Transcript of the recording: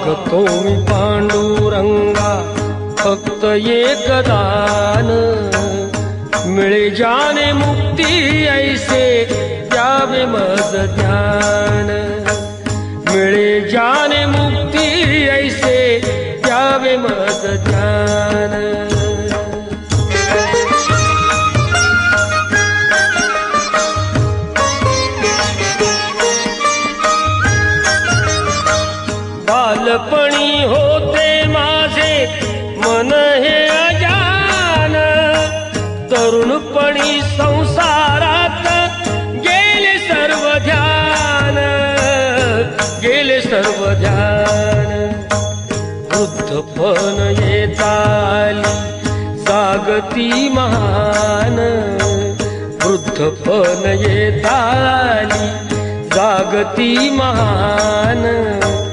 मागतो मी पांडुरंगा फक्त एक दान, मिळे जाने मुक्ती ऐसे द्यावे मज ज्ञान, मिळे जाने मुक्ती ऐसे द्यावे मज ज्ञान। बालपणी होते माझे मन हे अजान, तरुणपणी संसारात गेले सर्व ध्यान, गेले सर्व ध्यान। वृद्धपण येताली जागती महान, वृद्धपण येताली जागती महान।